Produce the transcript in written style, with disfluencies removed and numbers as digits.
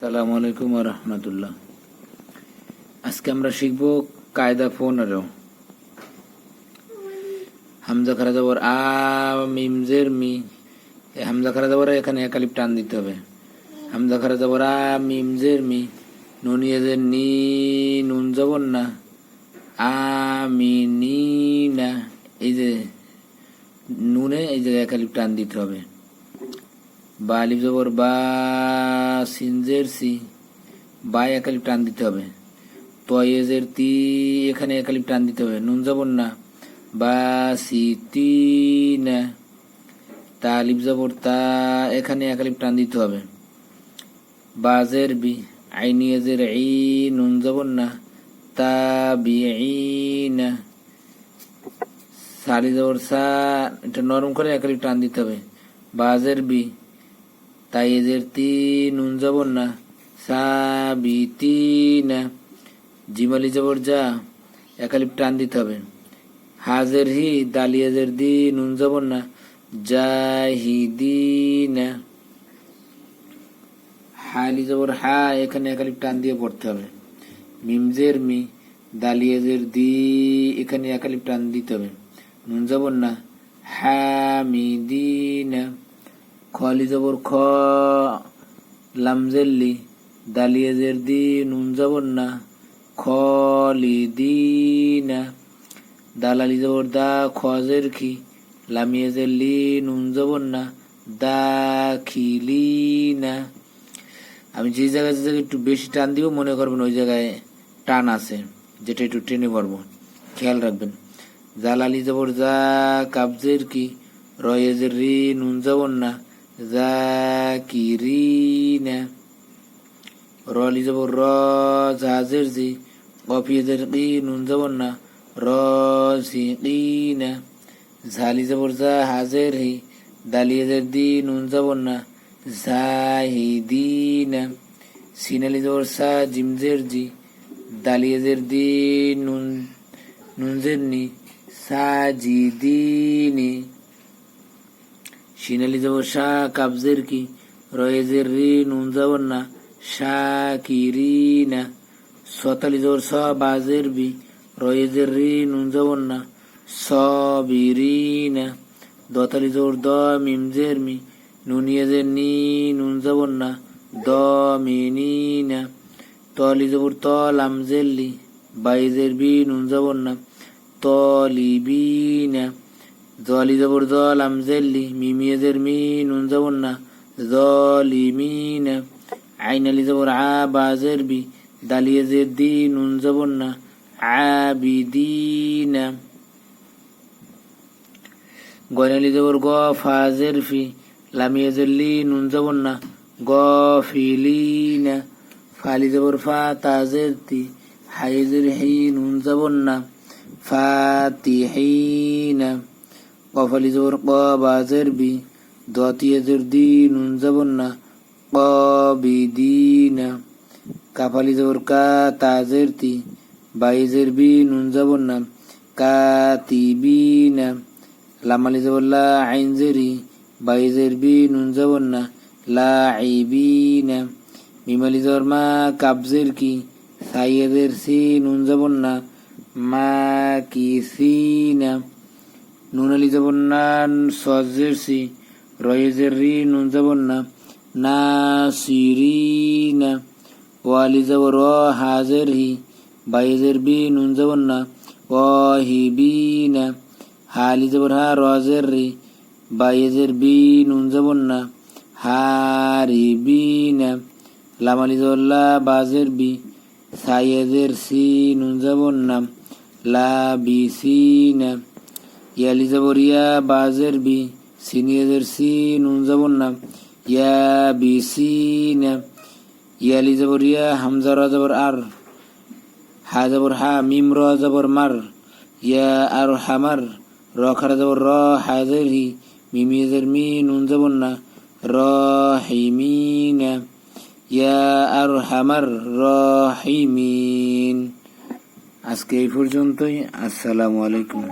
আসসালামু আলাইকুম ওয়া রাহমাতুল্লাহ। আজকে আমরা শিখব কায়দা 15। হামজা খারা যাবর আ, মিম জের মি। হামজা খারা যাবর এখানে এক আলিফ টান দিতে হবে। হামজা খারা যাবর আ, মিম জের মি। নুন ইয়েজের নি, নুন যাবর না, আ মি নি না। এই যে নুনে এই যে এক আলিফ টান দিতে হবে। বা আলিফ যাবর বা, সিন জের সি, বাই এক আলিফ টান দিতে হবে। তয়েজের তি, এখানে এক আলিফ টান দিতে হবে। নুন যাবর না, বা সি তি না। তা আলিফ যাবর তা, এখানে এক আলিফ টান দিতে হবে। বাজের বি, আইনিয়েজের ই, নুন যাবর না, তা বি ই না। সালি যাবর সা, এটা নরম করে এক আলিফ টান দিতে হবে। বাজের বি, তাইজের তি, নুন যাবর না, সাবিতিনা। জিমালি যাবর যা, এক আলিফ টান দিতে হবে। হাজের হি, দালিয়াজের দি, নুন যাবর না, জাহিদিনা। হালি যাবর হা, এখানে এক আলিফ টান দিয়ে পড়তে হবে। মিমজের মি, দালিয়াজের দি, এখানে এক আলিফ টান দিতে হবে। নুন যাবর না, হামিদিনা। খলি যাবর খ, লামজেল্লি, দালিয়াজের দি, নুন যাবর না, খলিদিনা। দালালি যাবর দা, খজের খি, লামিয়াজের লি, নুন যাবর না, দাখিলিনা। আমি যে জায়গায় একটু বেশি টান দিব মনে করবেন ওই জায়গায় টান আছে, যেটা একটু টেনে পড়বো, খেয়াল রাখবেন। জালালি যাবর যা, কাবজের কি, রয়েজের রি, নুন যাবর না, জাকিরিনা। রলি যাবর র, জাহাজের জি, কফিয়েজের কি, নুন যাবর না, রসিকিনা। ঝালি যাবর যা, হাজের হি, দালিয়েজের দি, নুন যাবর না, জাহিদিনা। সিনালি যাবর সা, জিমজের জি, দালিয়েজের দি, নুনজের নি, সাজিদিনি। সিনালি যাবর শাহ, কাবজের কি, রয়েজের রি, নুন যাবর না, শাকিরিনা। সতালি যাবর স, বাজের বি, রয়েজের রি, নুন যাবর না, সবিরিনা। দতালি যাবর দ, মিমজের মি, নুনিয়েজের নি, নুন যাবর না, দমিনিনা। তলি যাবর ত, লামজের লি, বাইজের বি, নুন যাবর না, তলিবিনা। জলি যাবর জ, লামজের লি, মিমিয়েজের মি, নুন যাবর না, জলিমিনা। আইনালি যাবর আ, বাজের বি, দালিয়েজের দি, নুন যাবর না, আবিদিনা। গয়নালি যাবর গ, ফাজের ফি, লামিয়েজের লি, নুন যাবর না, গফিলিনা। ফালি যাবর ফা, তাজের তি, হাইজের হি, নুন যাবর না, ফাতিহিনা। কফালি যাবর ক, বাজের বি, দতিয়েজের দি, নুন যাবর না, কবিদিনা। কাফালি যাবর কা, তাজের তি, বাইজের বি, নুন যাবর না, কাতিবিনা। লামালি যাবর লা, আইনজের হি, বাইজের বি, নুন যাবর না, লাইবিনা। মিমালি যাবর মা, কাবজের কি, সাইয়েদের সি, নুন যাবর না, মাকিসিনা। নুনালি যাবর না, সজের সি, রয়েজের রি, নুন যাবর না, নাসিরিনা। ওয়ালি যাবর ও, হাজের হি, বাইজের বি, নুন যাবর না, ওয়াহিবিনা। হালি যাবর হা, রজের রি, বাইজের বি, নুন যাবর না, হারিবিনা। লামালি যাবর লা, বাজের বি, সাইয়েদের সি, নুন যাবর না, লাবিসিনা। ইয়ালি যাবর ইয়া, বাজের বি, সিনিয়েদের সি, নুন যাবর না, ইয়াবিসিনা। ইয়ালি যাবর ইয়া, হামজা র যাবর আর, হা যাবর হা, মিম র যাবর মার, ইয়া আর হামার। র খারা যাবর র, হাজের হি, মিমিয়েজের মি, নুন যাবর না, রহিমিনা। ইয়া আর হামার রহিমিন। আজকে এই পর্যন্তই। আসসালামু আলাইকুম।